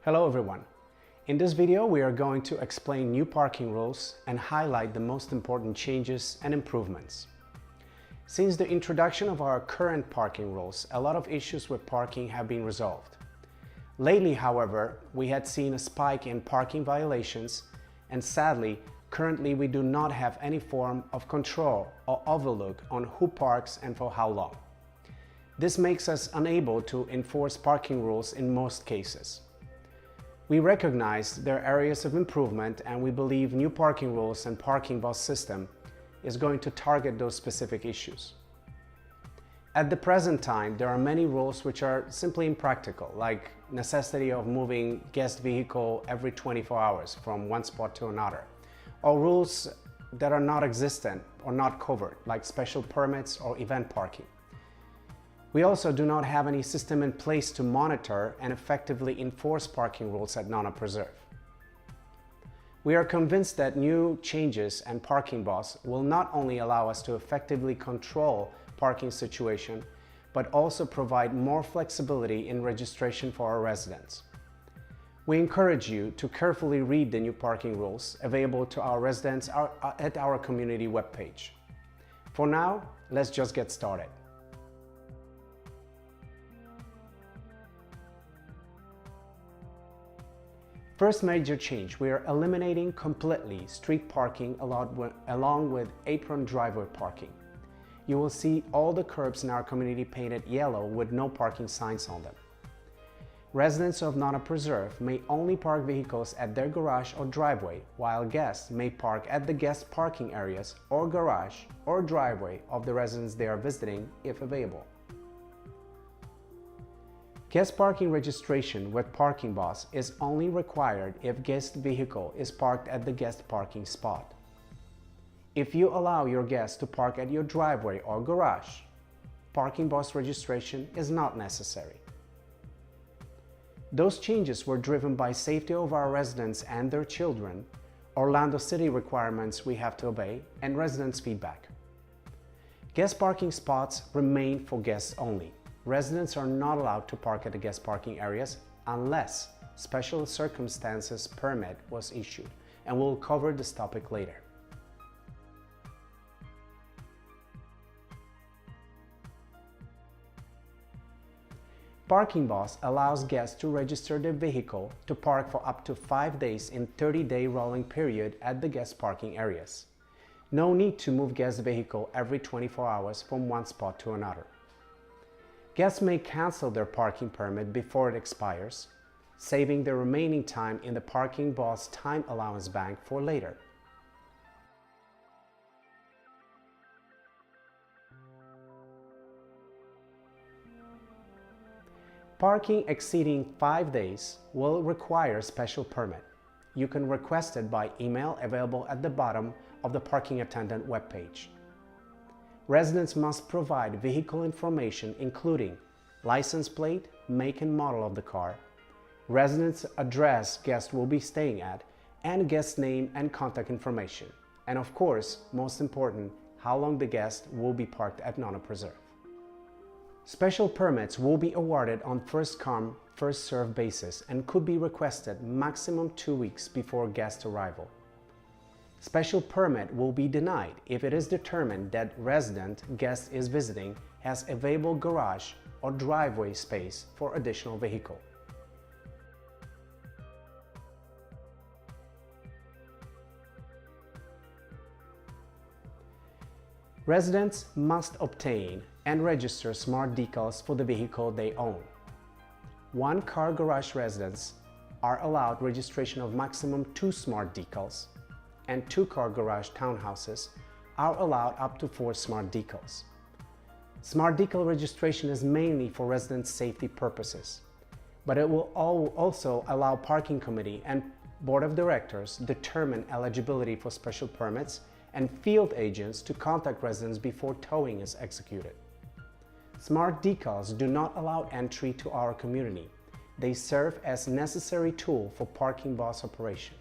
Hello everyone. In this video we are going to explain new parking rules and highlight the most important changes and improvements. Since the introduction of our current parking rules, a lot of issues with parking have been resolved. Lately, however, we had seen a spike in parking violations, and sadly, currently we do not have any form of control or overlook on who parks and for how long. This makes us unable to enforce parking rules in most cases. We recognize there are areas of improvement, and we believe new parking rules and parking bus system is going to target those specific issues. At the present time, there are many rules which are simply impractical, like necessity of moving guest vehicle every 24 hours from one spot to another, or rules that are not existent or not covered, like special permits or event parking. We also do not have any system in place to monitor and effectively enforce parking rules at Nona Preserve. We are convinced that new changes and parking bus will not only allow us to effectively control parking situation, but also provide more flexibility in registration for our residents. We encourage you to carefully read the new parking rules available to our residents at our community webpage. For now, let's just get started. First major change, we are eliminating completely street parking along with apron driveway parking. You will see all the curbs in our community painted yellow with no parking signs on them. Residents of Nona Preserve may only park vehicles at their garage or driveway, while guests may park at the guest parking areas or garage or driveway of the residents they are visiting if available. Guest parking registration with parking bus is only required if guest vehicle is parked at the guest parking spot. If you allow your guests to park at your driveway or garage, parking bus registration is not necessary. Those changes were driven by safety of our residents and their children, Orlando City requirements we have to obey, and residents' feedback. Guest parking spots remain for guests only. Residents are not allowed to park at the guest parking areas unless special circumstances permit was issued, and we'll cover this topic later. Parking bus allows guests to register their vehicle to park for up to 5 days in 30-day rolling period at the guest parking areas. No need to move guest vehicle every 24 hours from one spot to another. Guests may cancel their parking permit before it expires, saving the remaining time in the parking bus time allowance bank for later. Parking exceeding 5 days will require special permit. You can request it by email available at the bottom of the parking attendant webpage. Residents must provide vehicle information including license plate, make and model of the car, residence address guest will be staying at, and guest name and contact information. And of course, most important, how long the guest will be parked at Nona Preserve. Special permits will be awarded on first come, first served basis and could be requested maximum 2 weeks before guest arrival. Special permit will be denied if it is determined that resident guest is visiting has available garage or driveway space for additional vehicle. Residents must obtain and register smart decals for the vehicle they own. One car garage residents are allowed registration of maximum 2 smart decals, and 2 car garage townhouses are allowed up to 4 smart decals. Smart decal registration is mainly for resident safety purposes, but it will also allow parking committee and board of directors determine eligibility for special permits and field agents to contact residents before towing is executed. Smart decals do not allow entry to our community. They serve as necessary tool for parking bus operation.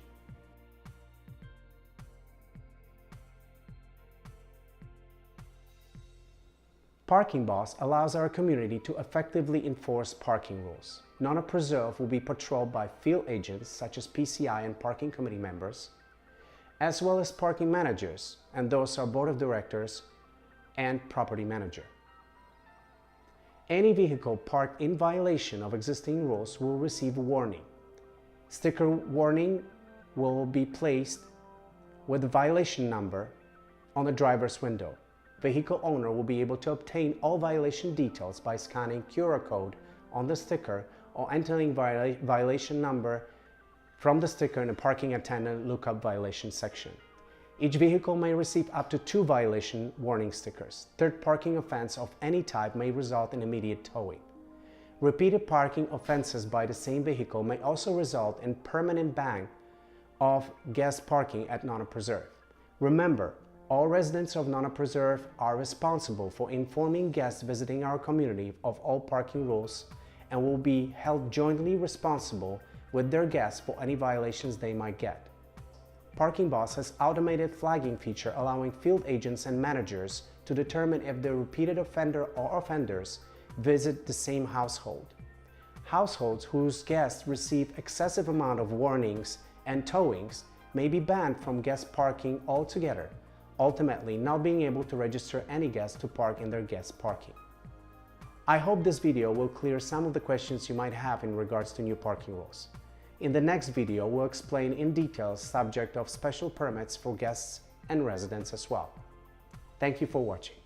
Parking Boss allows our community to effectively enforce parking rules. Nona Preserve will be patrolled by field agents such as PCI and parking committee members, as well as parking managers, and those are board of directors and property manager. Any vehicle parked in violation of existing rules will receive a warning. Sticker warning will be placed with the violation number on the driver's window. Vehicle owner will be able to obtain all violation details by scanning QR code on the sticker or entering violation number from the sticker in the parking attendant lookup violation section. Each vehicle may receive up to 2 violation warning stickers. Third parking offense of any type may result in immediate towing. Repeated parking offenses by the same vehicle may also result in permanent ban of guest parking at Nona Preserve. Remember, all residents of Nona Preserve are responsible for informing guests visiting our community of all parking rules and will be held jointly responsible with their guests for any violations they might get. Parking Boss has automated flagging feature allowing field agents and managers to determine if the repeated offender or offenders visit the same household. Households whose guests receive excessive amount of warnings and towings may be banned from guest parking altogether, ultimately not being able to register any guests to park in their guest parking. I hope this video will clear some of the questions you might have in regards to new parking rules. In the next video, we'll explain in detail subject of special permits for guests and residents as well. Thank you for watching.